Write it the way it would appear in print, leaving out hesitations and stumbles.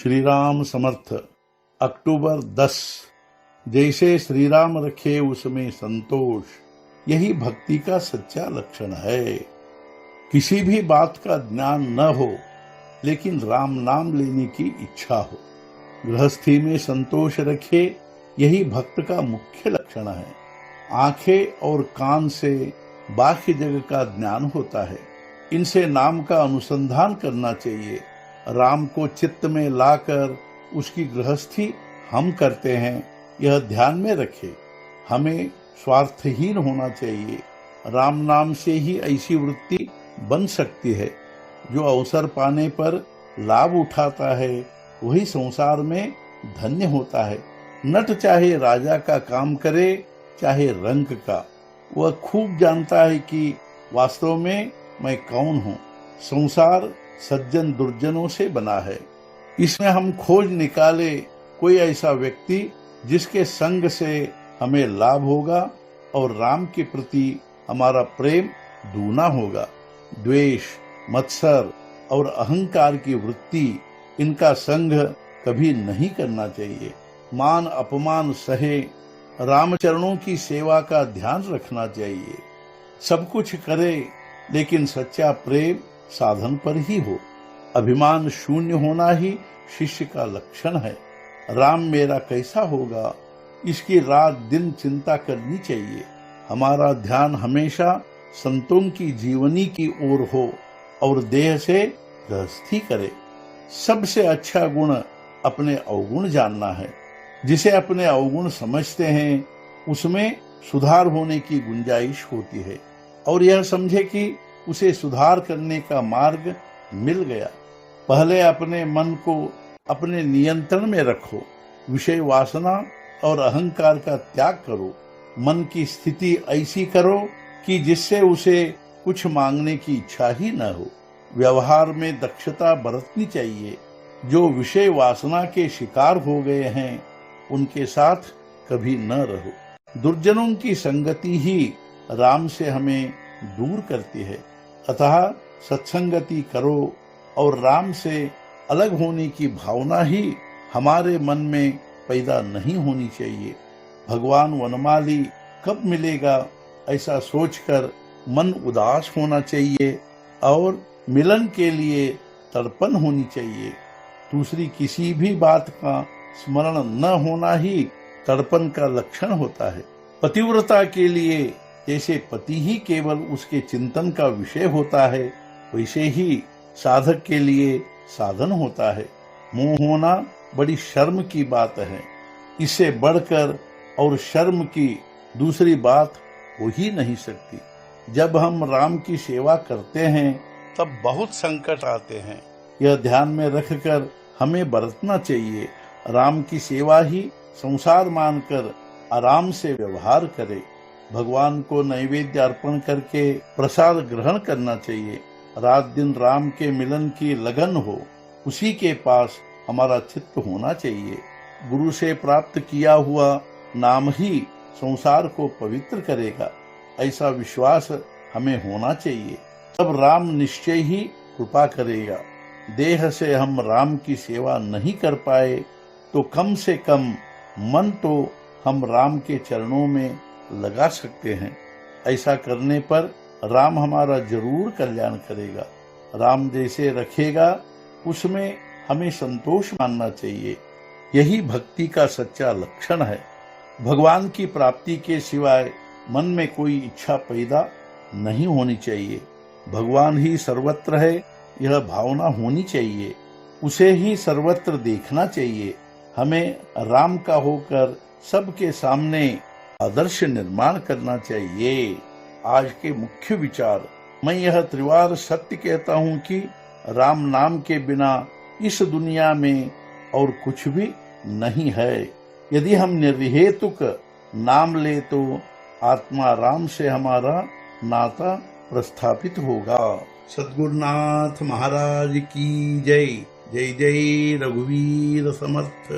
श्री राम समर्थ। अक्टूबर 10। जैसे श्री राम रखे उसमें संतोष, यही भक्ति का सच्चा लक्षण है। किसी भी बात का ज्ञान न हो, लेकिन राम नाम लेने की इच्छा हो। गृहस्थी में संतोष रखे, यही भक्त का मुख्य लक्षण है। आंखें और कान से बाह्य जगत का ज्ञान होता है, इनसे नाम का अनुसंधान करना चाहिए। राम को चित्त में लाकर उसकी गृहस्थी हम करते हैं, यह ध्यान में रखे। हमें स्वार्थहीन होना चाहिए। राम नाम से ही ऐसी वृत्ति बन सकती है। जो अवसर पाने पर लाभ उठाता है, वही संसार में धन्य होता है। नट चाहे राजा का काम करे, चाहे रंक का, वह खूब जानता है कि वास्तव में मैं कौन हूँ। संसार सज्जन दुर्जनों से बना है। इसमें हम खोज निकाले कोई ऐसा व्यक्ति जिसके संग से हमें लाभ होगा और राम के प्रति हमारा प्रेम दूना होगा। द्वेष, मत्सर और अहंकार की वृत्ति, इनका संग कभी नहीं करना चाहिए। मान अपमान सहे रामचरणों की सेवा का ध्यान रखना चाहिए। सब कुछ करे, लेकिन सच्चा प्रेम साधन पर ही हो। अभिमान शून्य होना ही शिष्य का लक्षण है। राम मेरा कैसा होगा, इसकी रात दिन चिंता करनी चाहिए। हमारा ध्यान हमेशा संतों की जीवनी की ओर हो और देह से गृहस्थी करे। सबसे अच्छा गुण अपने अवगुण जानना है। जिसे अपने अवगुण समझते हैं, उसमें सुधार होने की गुंजाइश होती है और यह समझे कि उसे सुधार करने का मार्ग मिल गया। पहले अपने मन को अपने नियंत्रण में रखो। विषय वासना और अहंकार का त्याग करो। मन की स्थिति ऐसी करो कि जिससे उसे कुछ मांगने की इच्छा ही न हो। व्यवहार में दक्षता बरतनी चाहिए। जो विषय वासना के शिकार हो गए हैं, उनके साथ कभी न रहो। दुर्जनों की संगति ही राम से हमें दूर करती है। अतः सत्संगति करो और राम से अलग होने की भावना ही हमारे मन में पैदा नहीं होनी चाहिए। भगवान वनमाली कब मिलेगा, ऐसा सोचकर मन उदास होना चाहिए और मिलन के लिए तड़पन होनी चाहिए। दूसरी किसी भी बात का स्मरण न होना ही तड़पन का लक्षण होता है। पतिव्रता के लिए जैसे पति ही केवल उसके चिंतन का विषय होता है, वैसे ही साधक के लिए साधन होता है। मोह होना बड़ी शर्म की बात है। इससे बढ़कर और शर्म की दूसरी बात हो ही नहीं सकती। जब हम राम की सेवा करते हैं, तब बहुत संकट आते हैं। यह ध्यान में रखकर हमें बरतना चाहिए। राम की सेवा ही संसार मानकर आराम से व्यवहार करे। भगवान को नैवेद्य अर्पण करके प्रसाद ग्रहण करना चाहिए। रात दिन राम के मिलन की लगन हो, उसी के पास हमारा चित्त होना चाहिए। गुरु से प्राप्त किया हुआ नाम ही संसार को पवित्र करेगा, ऐसा विश्वास हमें होना चाहिए। तब राम निश्चय ही कृपा करेगा। देह से हम राम की सेवा नहीं कर पाए, तो कम से कम मन तो हम राम के चरणों में लगा सकते हैं। ऐसा करने पर राम हमारा जरूर कल्याण करेगा। राम जैसे रखेगा, उसमें हमें संतोष मानना चाहिए। यही भक्ति का सच्चा लक्षण है। भगवान की प्राप्ति के सिवाय मन में कोई इच्छा पैदा नहीं होनी चाहिए। भगवान ही सर्वत्र है, यह भावना होनी चाहिए। उसे ही सर्वत्र देखना चाहिए। हमें राम का होकर सबके सामने आदर्श निर्माण करना चाहिए। आज के मुख्य विचार, मैं यह त्रिवार सत्य कहता हूँ कि राम नाम के बिना इस दुनिया में और कुछ भी नहीं है। यदि हम निर्हेतुक नाम ले, तो आत्मा राम से हमारा नाता प्रस्थापित होगा। सद्गुरुनाथ महाराज की जय। जय जय रघुवीर समर्थ।